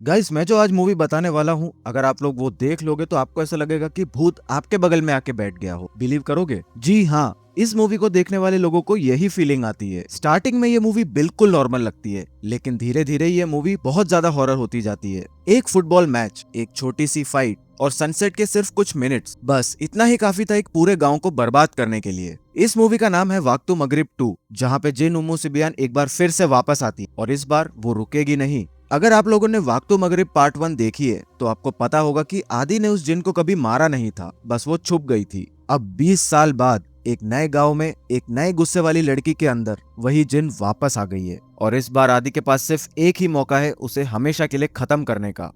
Guys, मैं जो आज मूवी बताने वाला हूँ, अगर आप लोग वो देख लोगे तो आपको ऐसा लगेगा कि भूत आपके बगल में आके बैठ गया हो। बिलीव करोगे? जी हाँ, इस मूवी को देखने वाले लोगों को यही फीलिंग आती है। स्टार्टिंग में ये मूवी बिल्कुल नॉर्मल लगती है, लेकिन धीरे धीरे ये मूवी बहुत ज्यादा हॉरर होती जाती है। एक फुटबॉल मैच, एक छोटी सी फाइट और सनसेट के सिर्फ कुछ मिनट्स, बस इतना ही काफी था एक पूरे गांव को बर्बाद करने के लिए। इस मूवी का नाम है वाक्तु मगरिब 2, जहाँ पे जिन उम्मू सिबियान एक बार फिर से वापस आती और इस बार वो रुकेगी नहीं। अगर आप लोगों ने वाक्तु मगरिब पार्ट 1 देखी है तो आपको पता होगा कि आदि ने उस जिन को कभी मारा नहीं था, बस वो छुप गई थी। अब 20 साल बाद एक नए गांव में एक नए गुस्से वाली लड़की के अंदर वही जिन वापस आ गई है और इस बार आदि के पास सिर्फ एक ही मौका है उसे हमेशा के लिए खत्म करने का।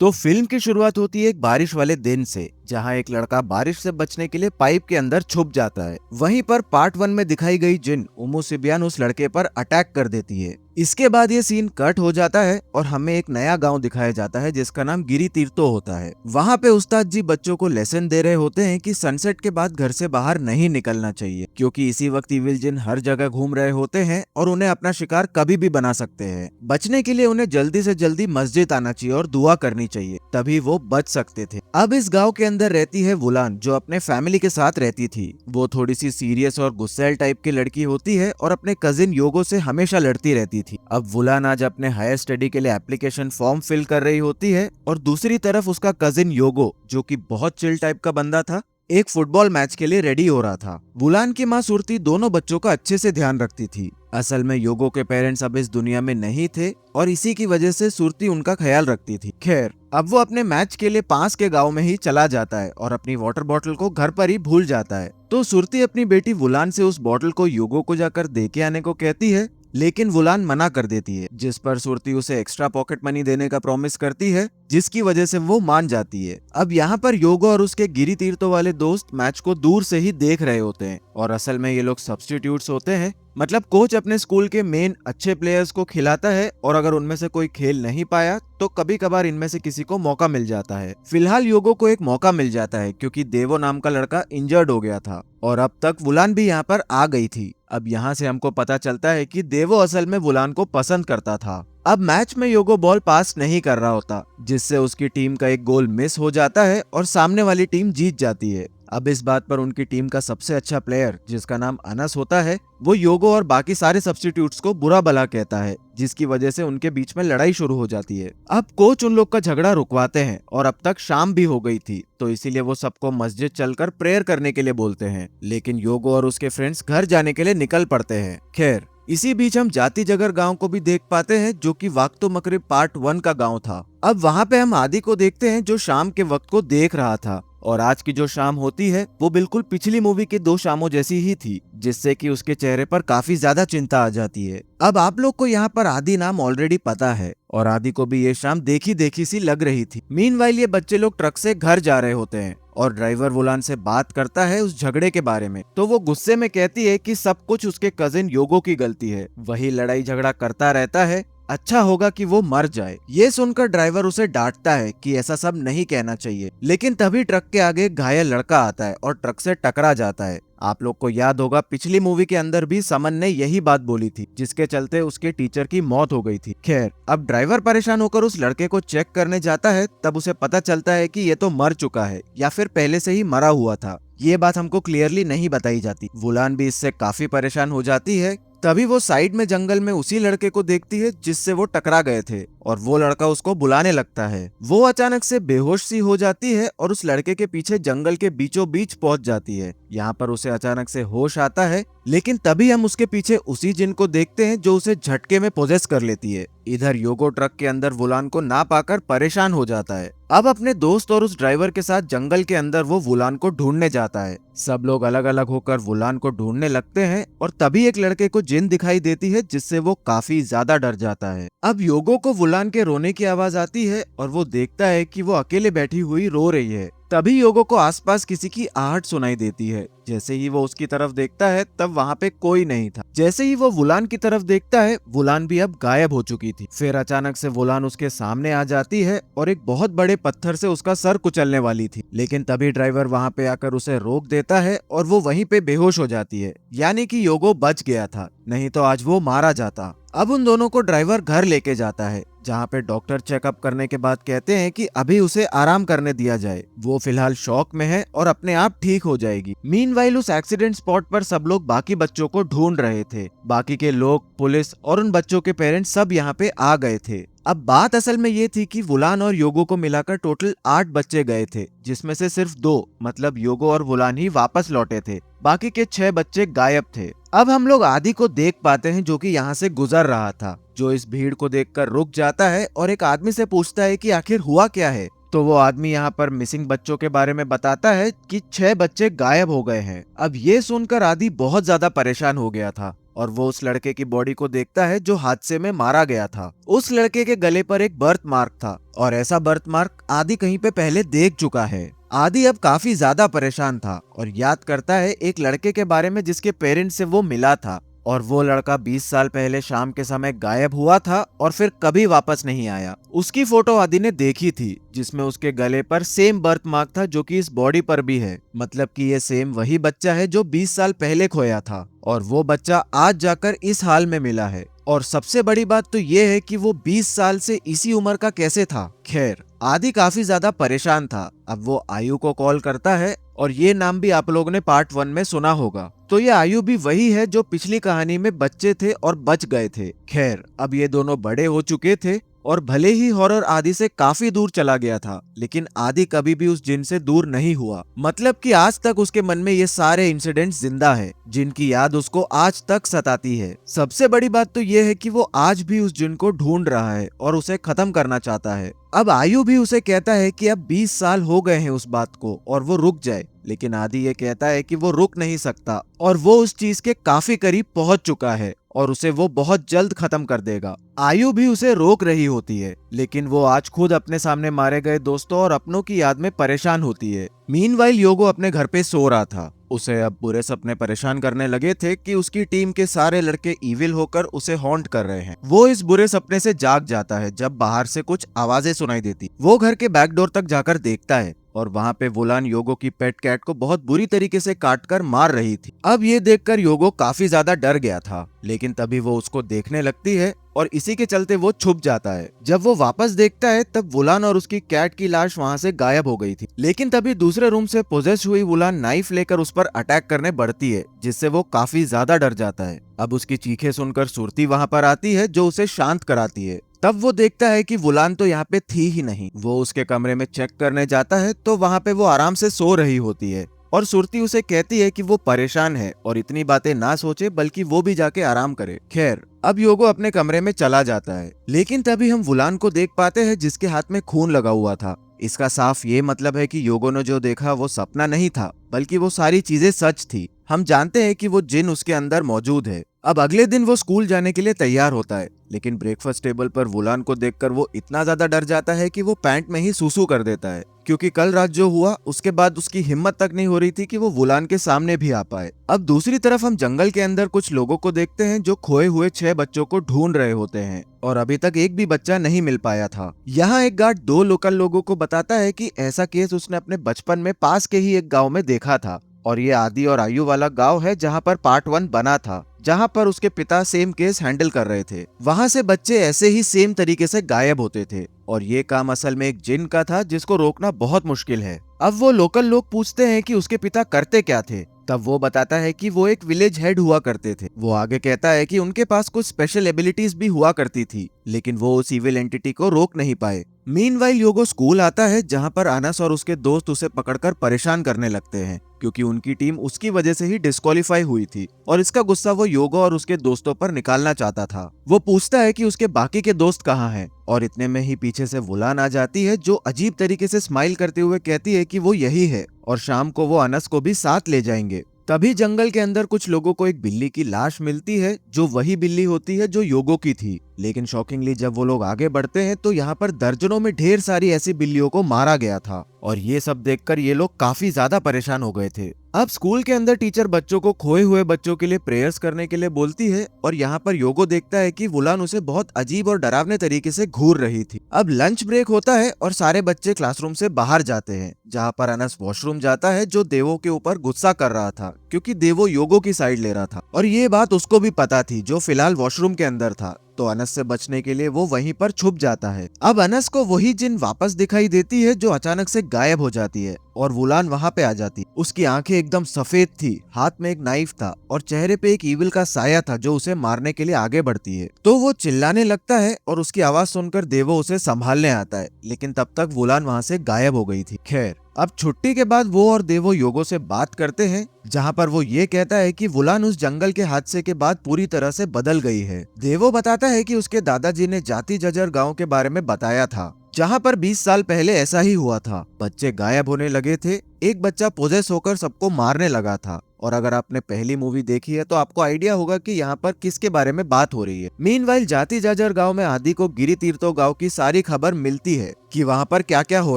तो फिल्म की शुरुआत होती है एक बारिश वाले दिन से, जहां एक लड़का बारिश से बचने के लिए पाइप के अंदर छुप जाता है। वहीं पर पार्ट 1 में दिखाई गई जिन उम्मू सिबियान उस लड़के पर अटैक कर देती है। इसके बाद ये सीन कट हो जाता है और हमें एक नया गांव दिखाया जाता है जिसका नाम गिरी तीर्थो होता है। वहां पे उस्ताद जी बच्चों को लेसन दे रहे होते हैं कि सनसेट के बाद घर से बाहर नहीं निकलना चाहिए, क्योंकि इसी वक्त इविल जिन हर जगह घूम रहे होते हैं और उन्हें अपना शिकार कभी भी बना सकते हैं। बचने के लिए उन्हें जल्दी से जल्दी मस्जिद आना चाहिए और दुआ करनी चाहिए, तभी वो बच सकते थे। अब इस गांव के अंदर रहती है वुलान, जो अपने फैमिली के साथ रहती थी। वो थोड़ी सी सीरियस और गुस्सैल टाइप की लड़की होती है और अपने कजिन योगो से हमेशा लड़ती रहती थी। अब वुलान आज अपने हायर स्टडी के लिए एप्लीकेशन फॉर्म फिल कर रही होती है और दूसरी तरफ उसका कजिन योगो, जो कि बहुत चिल टाइप का बंदा था, एक फुटबॉल मैच के लिए रेडी हो रहा था। वुलान की माँ सुरती दोनों बच्चों का अच्छे से ध्यान रखती थी। असल में योगो के पेरेंट्स अब इस दुनिया में नहीं थे और इसी की वजह से सुरती उनका ख्याल रखती थी। खैर, अब वो अपने मैच के लिए पास के गांव में ही चला जाता है और अपनी वाटर बॉटल को घर पर ही भूल जाता है। तो सुरती अपनी बेटी वुलान से उस बॉटल को योगो को जाकर दे के आने को कहती है, लेकिन वुलान मना कर देती है, जिस पर सुरती उसे एक्स्ट्रा पॉकेट मनी देने का प्रॉमिस करती है, जिसकी वजह से वो मान जाती है। अब यहाँ पर योगो और उसके गिरी तीर्थों वाले दोस्त मैच को दूर से ही देख रहे होते हैं और असल में ये लोग सब्स्टिट्यूट्स होते हैं। मतलब कोच अपने स्कूल के मेन अच्छे प्लेयर्स को खिलाता है और अगर उनमें से कोई खेल नहीं पाया तो कभी कभार इनमें से किसी को मौका मिल जाता है। फिलहाल योगो को एक मौका मिल जाता है क्योंकि देवो नाम का लड़का इंजर्ड हो गया था और अब तक वुलान भी यहाँ पर आ गई थी। अब यहाँ से हमको पता चलता है कि देवो असल में वुलान को पसंद करता था। अब मैच में योगो बॉल पास नहीं कर रहा होता, जिससे उसकी टीम का एक गोल मिस हो जाता है और सामने वाली टीम जीत जाती है। अब इस बात पर उनकी टीम का सबसे अच्छा प्लेयर, जिसका नाम अनस होता है, वो योगो और बाकी सारे सब्स्टिट्यूट्स को बुरा भला कहता है, जिसकी वजह से उनके बीच में लड़ाई शुरू हो जाती है। अब कोच उन लोग का झगड़ा रुकवाते हैं और अब तक शाम भी हो गई थी, तो इसीलिए वो सबको मस्जिद चलकर प्रेयर करने के लिए बोलते हैं, लेकिन योगो और उसके फ्रेंड्स घर जाने के लिए निकल पड़ते हैं। खैर, इसी बीच हम जाति जगर गांव को भी देख पाते हैं, जो कि वाक्तो मगरिब पार्ट 1 का गांव था। अब वहां पे हम आदि को देखते हैं, जो शाम के वक्त को देख रहा था और आज की जो शाम होती है वो बिल्कुल पिछली मूवी के 2 शामों जैसी ही थी, जिससे कि उसके चेहरे पर काफी ज्यादा चिंता आ जाती है। अब आप लोग को यहाँ पर आदि नाम ऑलरेडी पता है और आदि को भी ये शाम देखी देखी सी लग रही थी। मीनवाइल ये बच्चे लोग ट्रक से घर जा रहे होते हैं और ड्राइवर वुलान से बात करता है उस झगड़े के बारे में, तो वो गुस्से में कहती है कि सब कुछ उसके कजिन योगो की गलती है, वही लड़ाई झगड़ा करता रहता है, अच्छा होगा कि वो मर जाए। ये सुनकर ड्राइवर उसे डांटता है कि ऐसा सब नहीं कहना चाहिए, लेकिन तभी ट्रक के आगे एक घायल लड़का आता है और ट्रक से टकरा जाता है। आप लोग को याद होगा पिछली मूवी के अंदर भी समन ने यही बात बोली थी, जिसके चलते उसके टीचर की मौत हो गई थी। खैर, अब ड्राइवर परेशान होकर उस लड़के को चेक करने जाता है, तब उसे पता चलता है कि ये तो मर चुका है या फिर पहले से ही मरा हुआ था। ये बात हमको क्लियरली नहीं बताई जाती। वुलान भी इससे काफी परेशान हो जाती है। तभी वो साइड में जंगल में उसी लड़के को देखती है जिससे वो टकरा गए थे और वो लड़का उसको बुलाने लगता है। वो अचानक से बेहोश सी हो जाती है और उस लड़के के पीछे जंगल के बीचों बीच पहुंच जाती है। यहाँ पर उसे अचानक से होश आता है, लेकिन तभी हम उसके पीछे उसी जिन को देखते हैं जो उसे झटके में पोजेस कर लेती है। इधर योगो ट्रक के अंदर वुलान को ना पाकर परेशान हो जाता है। अब अपने दोस्त और उस ड्राइवर के साथ जंगल के अंदर वो वुलान को ढूंढने जाता है। सब लोग अलग अलग होकर वुलान को ढूंढने लगते हैं और तभी एक लड़के को जिन दिखाई देती है, जिससे वो काफी ज्यादा डर जाता है। अब योगो को वुलान के रोने की आवाज आती है और वो देखता है कि वो अकेले बैठी हुई रो रही है। तभी योगो को आसपास किसी की आहट सुनाई देती है। जैसे ही वो उसकी तरफ देखता है तब वहाँ पे कोई नहीं था। जैसे ही वो वुलान की तरफ देखता है, वुलान भी अब गायब हो चुकी थी। फिर अचानक से वुलान उसके सामने आ जाती है और एक बहुत बड़े पत्थर से उसका सर कुचलने वाली थी, लेकिन तभी ड्राइवर वहाँ पे आकर उसे रोक देता है और वो वहीं पे बेहोश हो जाती है। यानी कि योगो बच गया था, नहीं तो आज वो मारा जाता। अब उन दोनों को ड्राइवर घर लेके जाता है, जहाँ पे डॉक्टर चेकअप करने के बाद कहते हैं कि अभी उसे आराम करने दिया जाए, वो फिलहाल शॉक में है और अपने आप ठीक हो जाएगी। मीनवाइल उस एक्सीडेंट स्पॉट पर सब लोग बाकी बच्चों को ढूंढ रहे थे। बाकी के लोग, पुलिस और उन बच्चों के पेरेंट्स सब यहाँ पे आ गए थे। अब बात असल में ये थी कि वुलान और योगो को मिलाकर टोटल 8 बच्चे गए थे, जिसमें से सिर्फ 2 मतलब योगो और वुलान ही वापस लौटे थे। बाकी के 6 बच्चे गायब थे। अब हम लोग आदि को देख पाते हैं, जो कि यहाँ से गुजर रहा था, जो इस भीड़ को देखकर रुक जाता है और एक आदमी से पूछता है कि आखिर हुआ क्या है। तो वो आदमी यहाँ पर मिसिंग बच्चों के बारे में बताता है कि 6 बच्चे गायब हो गए हैं। अब ये सुनकर आदि बहुत ज्यादा परेशान हो गया था और वो उस लड़के की बॉडी को देखता है जो हादसे में मारा गया था। उस लड़के के गले पर एक बर्थ मार्क था और ऐसा बर्थ मार्क आदि कहीं पे पहले देख चुका है। आदि अब काफी ज्यादा परेशान था और याद करता है एक लड़के के बारे में जिसके पेरेंट्स से वो मिला था, और वो लड़का 20 साल पहले शाम के समय गायब हुआ था और फिर कभी वापस नहीं आया। उसकी फोटो आदि ने देखी थी, जिसमें उसके गले पर सेम बर्थ मार्क था जो कि इस बॉडी पर भी है। मतलब कि ये सेम वही बच्चा है जो 20 साल पहले खोया था और वो बच्चा आज जाकर इस हाल में मिला है। और सबसे बड़ी बात तो ये है कि वो 20 साल से इसी उम्र का कैसे था। खैर, आदि काफी ज्यादा परेशान था। अब वो आयु को कॉल करता है और ये नाम भी आप लोगों ने पार्ट 1 में सुना होगा। तो ये आयु भी वही है जो पिछली कहानी में बच्चे थे और बच गए थे। खैर, अब ये दोनों बड़े हो चुके थे और भले ही हॉरर आदि से काफी दूर चला गया था, लेकिन आदि कभी भी उस जिन से दूर नहीं हुआ। मतलब कि आज तक उसके मन में ये सारे इंसिडेंट्स जिंदा है, जिनकी याद उसको आज तक सताती है। सबसे बड़ी बात तो ये है कि वो आज भी उस जिन को ढूंढ रहा है और उसे खत्म करना चाहता है। अब आयु भी उसे कहता है कि अब 20 साल हो गए हैं उस बात को और वो रुक जाए, लेकिन आदि ये कहता है कि वो रुक नहीं सकता और वो उस चीज के काफी करीब पहुंच चुका है और उसे वो बहुत जल्द खत्म कर देगा। आयु भी उसे रोक रही होती है, लेकिन वो आज खुद अपने सामने मारे गए दोस्तों और अपनों की याद में परेशान होती है। मीनवाइल योगो अपने घर पे सो रहा था। उसे अब बुरे सपने परेशान करने लगे थे कि उसकी टीम के सारे लड़के इविल होकर उसे हॉन्ट कर रहे हैं। वो इस बुरे सपने से जाग जाता है जब बाहर से कुछ आवाजें सुनाई देती। वो घर के बैक डोर तक जाकर देखता है और वहाँ पे वुलान योगो की पेट कैट को बहुत बुरी तरीके से काटकर मार रही थी। अब ये देखकर योगो काफी ज्यादा डर गया था, लेकिन तभी वो उसको देखने लगती है और इसी के चलते वो छुप जाता है। जब वो वापस देखता है तब वुलान और उसकी कैट की लाश वहाँ से गायब हो गई थी। लेकिन तभी दूसरे रूम से पोजेस हुई वुलान नाइफ लेकर उस पर अटैक करने बढ़ती है, जिससे वो काफी ज्यादा डर जाता है। अब उसकी चीखें सुनकर सुरती वहाँ पर आती है जो उसे शांत कराती है। तब वो देखता है कि वुलान तो यहाँ पे थी ही नहीं। वो उसके कमरे में चेक करने जाता है तो वहाँ पे वो आराम से सो रही होती है और सुरती उसे कहती है कि वो परेशान है और इतनी बातें ना सोचे, बल्कि वो भी जाके आराम करे। खैर, अब योगो अपने कमरे में चला जाता है, लेकिन तभी हम वुलान को देख पाते हैं जिसके हाथ में खून लगा हुआ था। इसका साफ ये मतलब है कि योगो ने जो देखा वो सपना नहीं था, बल्कि वो सारी चीजें सच थी। हम जानते हैं कि वो जिन उसके अंदर मौजूद है। अब अगले दिन वो स्कूल जाने के लिए तैयार होता है, लेकिन ब्रेकफास्ट टेबल पर वुलान को देखकर वो इतना ज्यादा डर जाता है कि वो पैंट में ही सूसू कर देता है, क्योंकि कल रात जो हुआ उसके बाद उसकी हिम्मत तक नहीं हो रही थी कि वो वुलान के सामने भी आ पाए। अब दूसरी तरफ हम जंगल के अंदर कुछ लोगों को देखते हैं जो खोए हुए 6 बच्चों को ढूंढ रहे होते हैं और अभी तक एक भी बच्चा नहीं मिल पाया था। यहाँ एक गार्ड 2 लोकल लोगों को बताता है कि ऐसा केस उसने अपने बचपन में पास के ही एक गाँव में देखा था और ये आदि और आयु वाला गांव है जहां पर पार्ट 1 बना था, जहां पर उसके पिता सेम केस हैंडल कर रहे थे। वहां से बच्चे ऐसे ही सेम तरीके से गायब होते थे और ये काम असल में एक जिन का था जिसको रोकना बहुत मुश्किल है। अब वो लोकल लोग पूछते हैं कि उसके पिता करते क्या थे। तब वो बताता है कि वो एक विलेज हेड हुआ करते थे। वो आगे कहता है कि उनके पास कुछ स्पेशल एबिलिटीज भी हुआ करती थी, लेकिन वो उस इविल एंटिटी को रोक नहीं पाए। मीनवाइल योगो स्कूल आता है जहां पर अनस और उसके दोस्त उसे पकड़कर परेशान करने लगते हैं, क्योंकि उनकी टीम उसकी वजह से ही डिस्क्वालीफाई हुई थी और इसका गुस्सा वो योगो और उसके दोस्तों पर निकालना चाहता था। वो पूछता है कि उसके बाकी के दोस्त कहाँ हैं और इतने में ही पीछे से वुलान आ जाती है जो अजीब तरीके से स्माइल करते हुए कहती है कि वो यही है और शाम को वो अनस को भी साथ ले जाएंगे। तभी जंगल के अंदर कुछ लोगों को एक बिल्ली की लाश मिलती है जो वही बिल्ली होती है जो योगो की थी। लेकिन शॉकिंगली जब वो लोग आगे बढ़ते हैं तो यहाँ पर दर्जनों में ढेर सारी ऐसी बिल्लियों को मारा गया था और ये सब देखकर ये लोग काफी ज्यादा परेशान हो गए थे। अब स्कूल के अंदर टीचर बच्चों को खोए हुए बच्चों के लिए प्रेयर्स करने के लिए बोलती है और यहाँ पर योगो देखता है कि वुलान उसे बहुत अजीब और डरावने तरीके से घूर रही थी। अब लंच ब्रेक होता है और सारे बच्चे क्लासरूम से बाहर जाते हैं, जहाँ पर अनस वॉशरूम जाता है जो देवो के ऊपर गुस्सा कर रहा था क्योंकि देवो योगो की साइड ले रहा था और ये बात उसको भी पता थी जो फिलहाल वॉशरूम के अंदर था। तो अनस से बचने के लिए वो वहीं पर छुप जाता है। अब अनस को वही जिन वापस दिखाई देती है जो अचानक से गायब हो जाती है और वुलान वहाँ पे आ जाती। उसकी आंखें एकदम सफेद थी, हाथ में एक नाइफ था और चेहरे पे एक ईविल का साया था जो उसे मारने के लिए आगे बढ़ती है। तो वो चिल्लाने लगता है और उसकी आवाज सुनकर देवो उसे संभालने आता है, लेकिन तब तक वुलान वहाँ से गायब हो गई थी। खैर, अब छुट्टी के बाद वो और देवो योगो से बात करते हैं, जहाँ पर वो ये कहता है कि वुलान उस जंगल के हादसे के बाद पूरी तरह से बदल गई है। देवो बताता है कि उसके दादाजी ने जाति जजर गांव के बारे में बताया था, जहाँ पर 20 साल पहले ऐसा ही हुआ था। बच्चे गायब होने लगे थे, एक बच्चा पोजेस होकर सबको मारने लगा था। और अगर आपने पहली मूवी देखी है तो आपको आइडिया होगा कि यहाँ पर किसके बारे में बात हो रही है। मीनवाइल जाति जाजर गांव में आदि को गिरी तीर्थो गांव की सारी खबर मिलती है कि वहाँ पर क्या क्या हो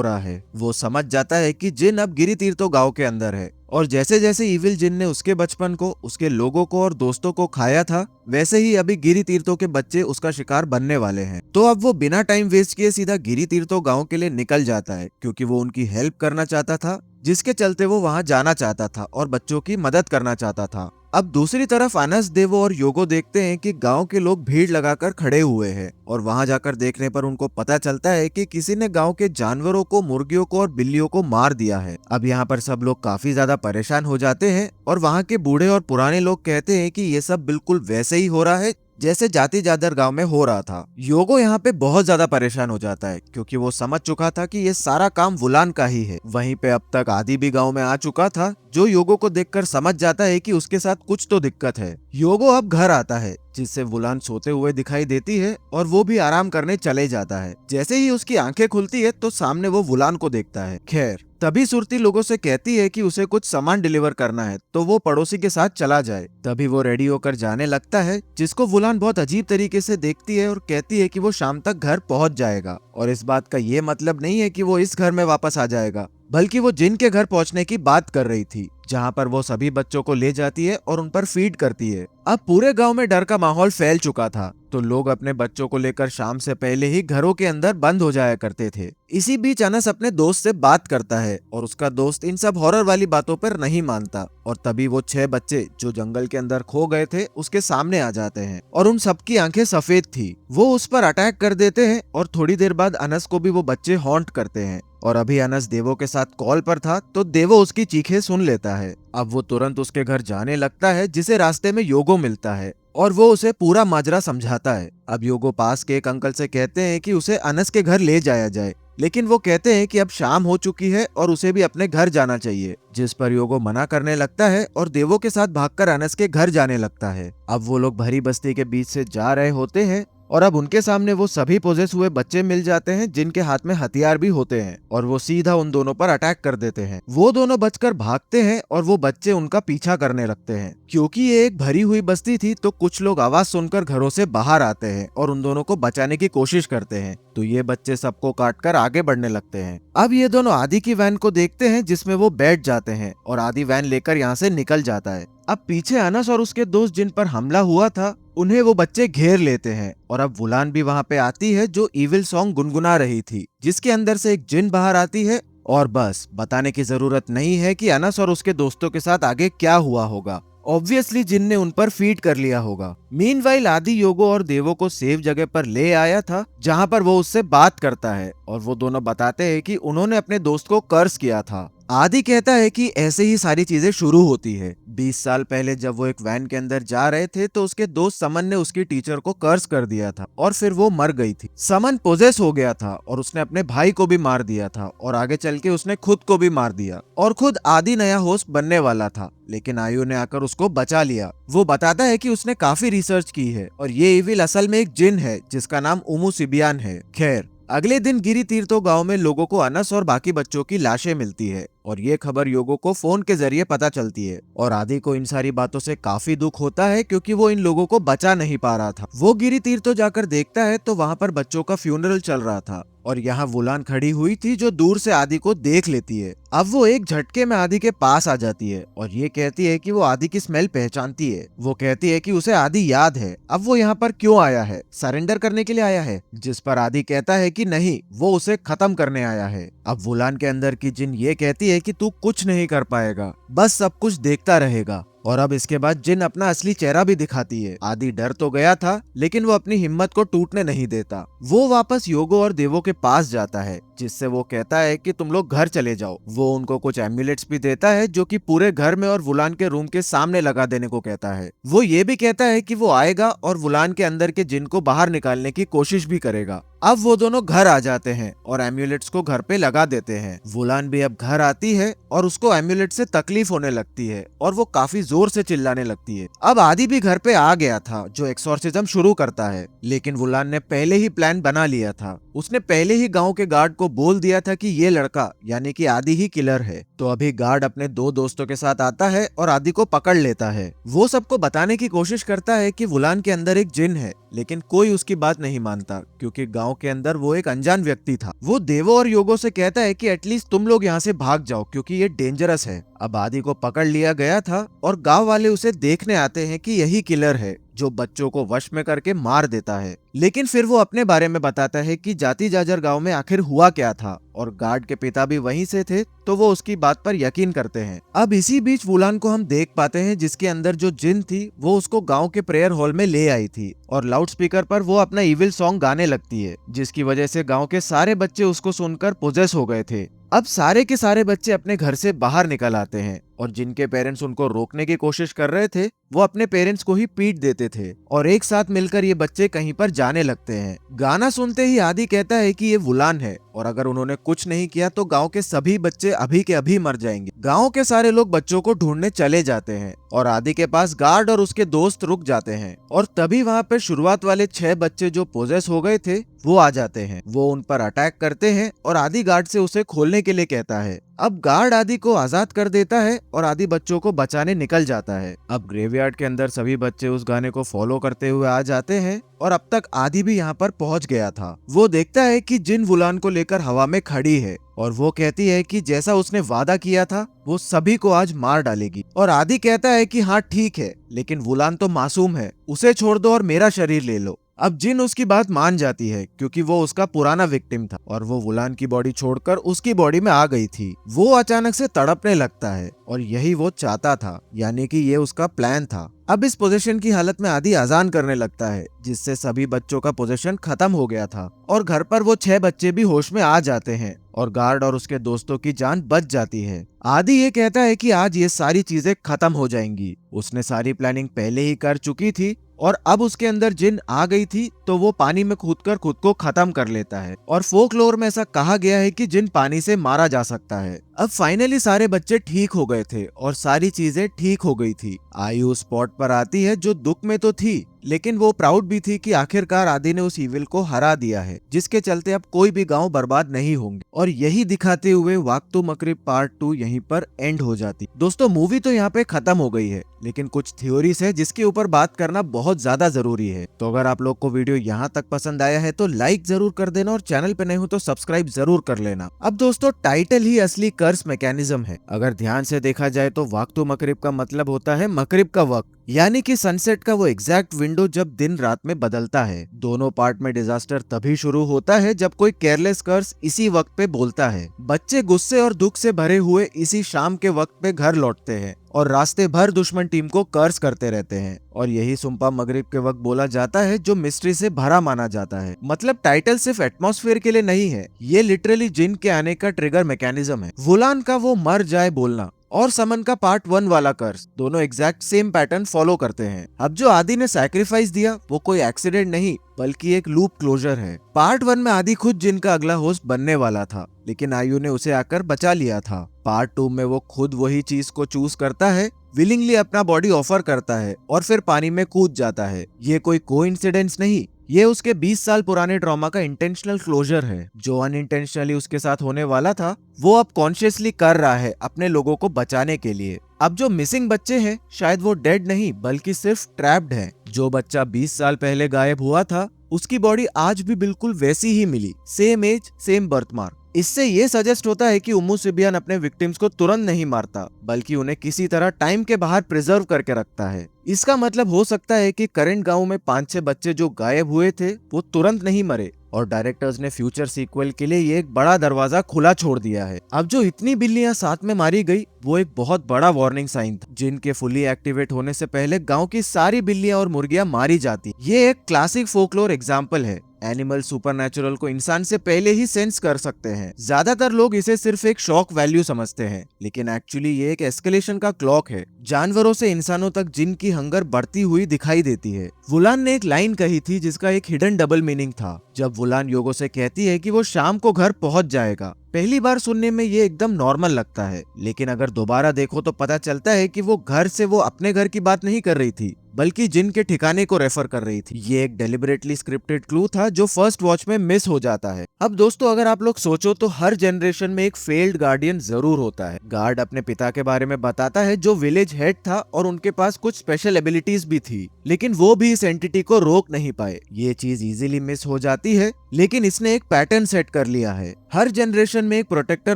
रहा है। वो समझ जाता है कि जिन अब गिरी तीर्थो गांव के अंदर है और जैसे जैसे इविल जिन ने उसके बचपन को, उसके लोगों को और दोस्तों को खाया था, वैसे ही अभी गिरी तीर्थों के बच्चे उसका शिकार बनने वाले हैं। तो अब वो बिना टाइम वेस्ट किए सीधा गिरी तीर्थों गांव के लिए निकल जाता है क्योंकि वो उनकी हेल्प करना चाहता था, जिसके चलते वो वहां जाना चाहता था और बच्चों की मदद करना चाहता था। अब दूसरी तरफ अनस, देवो और योगो देखते हैं कि गांव के लोग भीड़ लगाकर खड़े हुए हैं और वहां जाकर देखने पर उनको पता चलता है कि किसी ने गांव के जानवरों को, मुर्गियों को और बिल्लियों को मार दिया है। अब यहाँ पर सब लोग काफी ज्यादा परेशान हो जाते हैं और वहाँ के बूढ़े और पुराने लोग कहते हैं कि ये सब बिल्कुल वैसे ही हो रहा है जैसे जाति जादर गांव में हो रहा था। योगो यहाँ पे बहुत ज्यादा परेशान हो जाता है क्योंकि वो समझ चुका था कि ये सारा काम वुलान का ही है। वहीं पे अब तक आदि भी गांव में आ चुका था, जो योगो को देखकर समझ जाता है कि उसके साथ कुछ तो दिक्कत है। योगो अब घर आता है, जिससे वुलान सोते हुए दिखाई देती है और वो भी आराम करने चले जाता है। जैसे ही उसकी आंखें खुलती है तो सामने वो वुलान को देखता है। खैर, तभी सुरती लोगों से कहती है कि उसे कुछ सामान डिलीवर करना है तो वो पड़ोसी के साथ चला जाए। तभी वो रेडी होकर जाने लगता है, जिसको वुलान बहुत अजीब तरीके से देखती है और कहती है कि वो शाम तक घर पहुंच जाएगा। और इस बात का ये मतलब नहीं है कि वो इस घर में वापस आ जाएगा, बल्कि वो जिन के घर पहुंचने की बात कर रही थी, जहां पर वो सभी बच्चों को ले जाती है और उन पर फीड करती है। अब पूरे गांव में डर का माहौल फैल चुका था, तो लोग अपने बच्चों को लेकर शाम से पहले ही घरों के अंदर बंद हो जाया करते थे। इसी बीच अनस अपने दोस्त से बात करता है और उसका दोस्त इन सब हॉरर वाली बातों पर नहीं मानता और तभी वो 6 बच्चे जो जंगल के अंदर खो गए थे उसके सामने आ जाते हैं और उन सबकी आंखें सफेद थी। वो उस पर अटैक कर देते हैं और थोड़ी देर बाद अनस को भी वो बच्चे हॉन्ट करते हैं। और अभी अनस देवो के साथ कॉल पर था तो देवो उसकी चीखें सुन लेता है। अब वो तुरंत उसके घर जाने लगता है, जिसे रास्ते में योगो मिलता है और वो उसे पूरा माजरा समझाता है। अब योगो पास के एक अंकल से कहते हैं कि उसे अनस के घर ले जाया जाए, लेकिन वो कहते हैं कि अब शाम हो चुकी है और उसे भी अपने घर जाना चाहिए, जिस पर योगो मना करने लगता है और देवो के साथ भागकर अनस के घर जाने लगता है। अब वो लोग भरी बस्ती के बीच से जा रहे होते हैं और अब उनके सामने वो सभी पोजेस हुए बच्चे मिल जाते हैं, जिनके हाथ में हथियार भी होते हैं और वो सीधा उन दोनों पर अटैक कर देते हैं। वो दोनों बचकर भागते हैं और वो बच्चे उनका पीछा करने लगते हैं। क्योंकि ये एक भरी हुई बस्ती थी तो कुछ लोग आवाज सुनकर घरों से बाहर आते हैं और उन दोनों को बचाने की कोशिश करते हैं, तो ये बच्चे सबको काटकर आगे बढ़ने लगते हैं। अब ये दोनों आदि की वैन को देखते हैं, जिसमें वो बैठ जाते हैं और आदि वैन लेकर यहाँ से निकल जाता है। अब पीछे अनस और उसके दोस्त जिन पर हमला हुआ था उन्हें वो बच्चे घेर लेते हैं और अब वुलान भी वहाँ पे आती है, जो इविल सॉन्ग गुनगुना रही थी, जिसके अंदर से एक जिन बाहर आती है। और बस बताने की जरूरत नहीं है कि अनस और उसके दोस्तों के साथ आगे क्या हुआ होगा। ऑब्वियसली जिन ने उन पर फीड कर लिया होगा। मीनवाइल आदि योगो और देवो को सेफ जगह पर ले आया था, जहाँ पर वो उससे बात करता है और वो दोनों बताते हैं कि उन्होंने अपने दोस्त को कर्ज किया था। आदि कहता है कि ऐसे ही सारी चीजें शुरू होती है। 20 साल पहले जब वो एक वैन के अंदर जा रहे थे तो उसके दोस्त समन ने उसकी टीचर को कर्ज कर दिया था और फिर वो मर गई थी। समन पोजेस हो गया था और उसने अपने भाई को भी मार दिया था और आगे चल के उसने खुद को भी मार दिया और खुद आदि नया होस्ट बनने वाला था, लेकिन आयु ने आकर उसको बचा लिया। वो बताता है कि उसने काफी रिसर्च की है और ये इविल असल में एक जिन है जिसका नाम उमू सिबियान है। खैर, अगले दिन गिरी तीर्थो गांव में लोगों को अनस और बाकी बच्चों की लाशें मिलती है और ये खबर योगो को फोन के जरिए पता चलती है और आदि को इन सारी बातों से काफी दुख होता है क्योंकि वो इन लोगों को बचा नहीं पा रहा था। वो गिरी तीर तो जाकर देखता है तो वहाँ पर बच्चों का फ्यूनरल चल रहा था और यहाँ वुलान खड़ी हुई थी जो दूर से आदि को देख लेती है। अब वो एक झटके में आदि के पास आ जाती है और ये कहती है कि वो आदि की स्मेल पहचानती है। वो कहती है कि उसे आदि याद है। अब वो यहाँ पर क्यों आया है, सरेंडर करने के लिए आया है? जिस पर आदि कहता है कि नहीं, वो उसे खत्म करने आया है। अब वुलान के अंदर की जिन ये कहती है कि तू कुछ नहीं कर पाएगा, बस सब कुछ देखता रहेगा। और अब इसके बाद जिन अपना असली चेहरा भी दिखाती है। आदि डर तो गया था लेकिन वो अपनी हिम्मत को टूटने नहीं देता। वो वापस योगो और देवो के पास जाता है जिससे वो कहता है कि तुम लोग घर चले जाओ। वो उनको कुछ एम्यूलेट्स भी देता है जो कि पूरे घर में और वुलान के रूम के सामने लगा देने को कहता है। वो ये भी कहता है कि वो आएगा और वुलान के अंदर के जिन को बाहर निकालने की कोशिश भी करेगा। अब वो दोनों घर आ जाते हैं और एम्यूलेट्स को घर पे लगा देते हैं। वुलान भी अब घर आती है और उसको एम्यूलेट से तकलीफ होने लगती है और वो काफी जोर से चिल्लाने लगती है। अब आदि भी घर पे आ गया था जो एक्सोर्सिज्म शुरू करता है, लेकिन वुलान ने पहले ही प्लान बना लिया था। उसने पहले ही गांव के गार्ड को बोल दिया था कि ये लड़का यानी कि आदि ही किलर है। तो अभी गार्ड अपने दो दोस्तों के साथ आता है और आदि को पकड़ लेता है। वो सबको बताने की कोशिश करता है कि वुलान के अंदर एक जिन है, लेकिन कोई उसकी बात नहीं मानता क्योंकि गांव के अंदर वो एक अनजान व्यक्ति था। वो देवो और योगो से कहता है कि एटलीस्ट तुम लोग यहाँ से भाग जाओ क्योंकि ये डेंजरस है। अब आदि को पकड़ लिया गया था और गांव वाले उसे देखने आते हैं कि यही किलर है जो बच्चों को वश में करके मार देता है। लेकिन फिर वो अपने बारे में बताता है कि जाति जाजर गांव में आखिर हुआ क्या था और गार्ड के पिता भी वहीं से थे, तो वो उसकी बात पर यकीन करते हैं। अब इसी बीच वुलान को हम देख पाते हैं जिसके अंदर जो जिन थी वो उसको गांव के प्रेयर हॉल में ले आई थी और लाउड स्पीकर पर वो अपना इविल सॉन्ग गाने लगती है जिसकी वजह से गांव के सारे बच्चे उसको सुनकर पोजेस हो गए थे। अब सारे के सारे बच्चे अपने घर से बाहर निकल आते हैं और जिनके पेरेंट्स उनको रोकने की कोशिश कर रहे थे वो अपने पेरेंट्स को ही पीट देते थे और एक साथ मिलकर ये बच्चे कहीं पर जाने लगते हैं। गाना सुनते ही आदि कहता है कि ये वुलान है और अगर उन्होंने कुछ नहीं किया तो गांव के सभी बच्चे अभी के अभी मर जाएंगे। गांव के सारे लोग बच्चों को ढूंढने चले जाते हैं और आदि के पास गार्ड और उसके दोस्त रुक जाते हैं और तभी वहाँ पे शुरुआत वाले 6 बच्चे जो पोजेस हो गए थे वो आ जाते हैं। वो उन पर अटैक करते हैं और आदि गार्ड से उसे खोलने के लिए कहता है। अब गार्ड आदि को आजाद कर देता है और आदि बच्चों को बचाने निकल जाता है। अब ग्रेवयार्ड के अंदर सभी बच्चे उस गाने को फॉलो करते हुए आ जाते हैं और अब तक आदि भी यहाँ पर पहुँच गया था। वो देखता है कि जिन वुलान को लेकर हवा में खड़ी है और वो कहती है कि जैसा उसने वादा किया था वो सभी को आज मार डालेगी। और आदि कहता है कि हाँ ठीक है, लेकिन वुलान तो मासूम है, उसे छोड़ दो और मेरा शरीर ले लो। अब जिन उसकी बात मान जाती है क्योंकि वो उसका पुराना विक्टिम था और वो वुलान की बॉडी छोड़कर उसकी बॉडी में आ गई थी। वो अचानक से तड़पने लगता है और यही वो चाहता था, यानी कि ये उसका प्लान था। अब इस पोजीशन की हालत में आदि अजान करने लगता है जिससे सभी बच्चों का पोजीशन खत्म हो गया था और घर पर वो 6 बच्चे भी होश में आ जाते हैं और गार्ड और उसके दोस्तों की जान बच जाती है। आदि ये कहता है कि आज ये सारी चीजें खत्म हो जाएंगी। उसने सारी प्लानिंग पहले ही कर चुकी थी और अब उसके अंदर जिन आ गई थी तो वो पानी में कूदकर खुद को खत्म कर लेता है और फोकलोर में ऐसा कहा गया है कि जिन पानी से मारा जा सकता है। अब फाइनली सारे बच्चे ठीक हो गए थे और सारी चीजें ठीक हो गई थी। आयु स्पॉट पर आती है जो दुख में तो थी लेकिन वो प्राउड भी थी कि आखिरकार आदि ने उस इविल को हरा दिया है जिसके चलते अब कोई भी गांव बर्बाद नहीं होंगे। और यही दिखाते हुए वाक्तु मकरिब पार्ट 2 यहीं पर एंड हो जाती। दोस्तों मूवी तो यहाँ पे खत्म हो गई है लेकिन कुछ थ्योरीज है जिसके ऊपर बात करना बहुत ज्यादा जरूरी है। तो अगर आप लोग को वीडियो यहाँ तक पसंद आया है तो लाइक जरूर कर देना और चैनल पे नए हो तो सब्सक्राइब जरूर कर लेना। अब दोस्तों टाइटल ही असली कर्स मैकेनिज्म है। अगर ध्यान से देखा जाए तो वाक्तु मकरिब का मतलब होता है मकरिब का वक्त, यानी कि सनसेट का वो एग्जैक्ट विंडो जब दिन रात में बदलता है। दोनों पार्ट में डिजास्टर तभी शुरू होता है जब कोई केयरलेस कर्स इसी वक्त पे बोलता है। बच्चे गुस्से और दुख से भरे हुए इसी शाम के वक्त पे घर लौटते हैं और रास्ते भर दुश्मन टीम को कर्स करते रहते हैं और यही सुम्पा मगरिब के वक्त बोला जाता है जो मिस्ट्री से भरा माना जाता है। मतलब टाइटल सिर्फ एटमॉस्फेयर के लिए नहीं है, ये लिटरली जिन के आने का ट्रिगर मैकेनिज्म है। वुलान का वो मर जाए बोलना और समन का पार्ट 1 वाला कर्स दोनों एग्जैक्ट सेम पैटर्न फॉलो करते हैं। अब जो आदि ने सैक्रिफाइस दिया वो कोई एक्सीडेंट नहीं बल्कि एक लूप क्लोजर है। पार्ट 1 में आदि खुद जिन का अगला होस्ट बनने वाला था लेकिन आयु ने उसे आकर बचा लिया था। पार्ट 2 में वो खुद वही चीज को चूज करता है, विलिंगली अपना बॉडी ऑफर करता है और फिर पानी में कूद जाता है। ये कोई कोइंसिडेंस नहीं, ये उसके 20 साल पुराने ट्रॉमा का इंटेंशनल क्लोजर है। जो अनइंटेंशनली उसके साथ होने वाला था वो अब कॉन्शियसली कर रहा है अपने लोगों को बचाने के लिए। अब जो मिसिंग बच्चे हैं शायद वो डेड नहीं बल्कि सिर्फ ट्रैप्ड हैं। जो बच्चा 20 साल पहले गायब हुआ था उसकी बॉडी आज भी बिल्कुल वैसी ही मिली, सेम एज सेम बर्थमार्क। इससे ये सजेस्ट होता है कि उम्मू सिबियान अपने विक्टिम्स को तुरंत नहीं मारता बल्कि उन्हें किसी तरह टाइम के बाहर प्रिजर्व करके रखता है। इसका मतलब हो सकता है कि करंट गांव में 5-6 बच्चे जो गायब हुए थे वो तुरंत नहीं मरे और डायरेक्टर्स ने फ्यूचर सीक्वल के लिए ये एक बड़ा दरवाजा खुला छोड़ दिया है। अब जो इतनी बिल्लियां साथ में मारी गई वो एक बहुत बड़ा वार्निंग साइन था। जिनके फुली एक्टिवेट होने से पहले गांव की सारी बिल्लियां और मुर्गियां मारी जाती। ये एक क्लासिक फोकलोर एग्जाम्पल है। एनिमल सुपरनैचुरल को इंसान से पहले ही सेंस कर सकते हैं। ज्यादातर लोग इसे सिर्फ एक शॉक वैल्यू समझते हैं लेकिन एक्चुअली ये एक एस्केलेशन का क्लॉक है। जानवरों से इंसानों तक जिन की हंगर बढ़ती हुई दिखाई देती है। वुलान ने एक लाइन कही थी जिसका एक हिडन डबल मीनिंग था। जब वुलान योगो से कहती है कि वो शाम को घर पहुंच जाएगा, पहली बार सुनने में ये एकदम नॉर्मल लगता है लेकिन अगर दोबारा देखो तो पता चलता है कि वो घर से वो अपने घर की बात नहीं कर रही थी बल्कि जिन के ठिकाने को रेफर कर रही थी। ये एक डेलिबरेटली स्क्रिप्टेड क्लू था जो फर्स्ट वॉच में मिस हो जाता है। अब दोस्तों अगर आप लोग सोचो तो हर जनरेशन में एक फेल्ड गार्डियन जरूर होता है। गार्ड अपने पिता के बारे में बताता है जो विलेज हेड था और उनके पास कुछ स्पेशल एबिलिटीज भी थी लेकिन वो भी इस एंटिटी को रोक नहीं पाए। ये चीज इजीली मिस हो जाती है लेकिन इसने एक पैटर्न सेट कर लिया है। हर जनरेशन में एक प्रोटेक्टर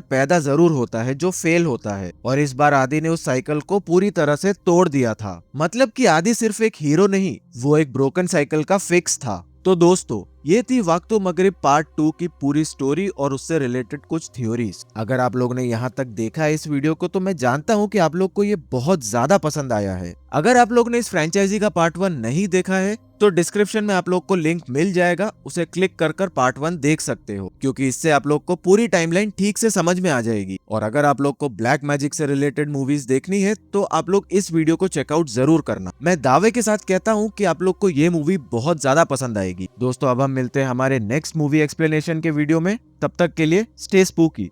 पैदा जरूर होता है जो फेल होता है और इस बार आदि ने उस साइकिल को पूरी तरह से तोड़ दिया था। मतलब कि आदि सिर्फ एक हीरो नहीं, वो एक ब्रोकन साइकिल का फिक्स था। तो दोस्तों ये थी वक्तो मगरिब पार्ट 2 की पूरी स्टोरी और उससे रिलेटेड कुछ थ्योरीज। अगर आप लोग ने यहाँ तक देखा है इस वीडियो को तो मैं जानता हूँ कि आप लोग को ये बहुत ज्यादा पसंद आया है। अगर आप लोग ने इस फ्रेंचाइजी का पार्ट 1 नहीं देखा है तो डिस्क्रिप्शन में आप लोग को लिंक मिल जाएगा, उसे क्लिक कर पार्ट 1 देख सकते हो क्योंकि इससे आप लोग को पूरी टाइमलाइन ठीक से समझ में आ जाएगी। और अगर आप लोग को ब्लैक मैजिक से रिलेटेड मूवीज देखनी है तो आप लोग इस वीडियो को चेकआउट जरूर करना। मैं दावे के साथ कहता हूँ कि आप लोग को ये मूवी बहुत ज्यादा पसंद आएगी। दोस्तों अब हम मिलते हैं हमारे नेक्स्ट मूवी एक्सप्लेनेशन के वीडियो में। तब तक के लिए स्टे स्पूकी।